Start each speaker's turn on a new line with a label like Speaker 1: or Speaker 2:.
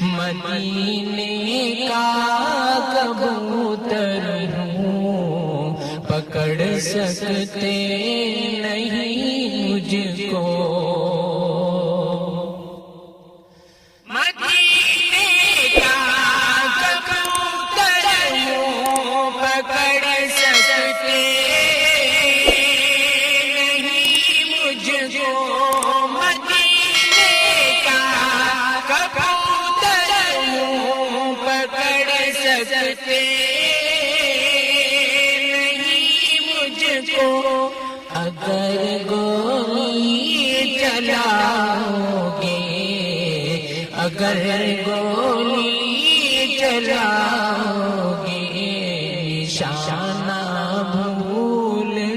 Speaker 1: मदीने का कबूतर हूँ, पकड़ सकते नहीं मुझको। मदीने का कबूतर हूँ, पकड़ सकते नहीं मुझको। सकते नहीं मुझको। अगर गोली चलाओगे, अगर गोली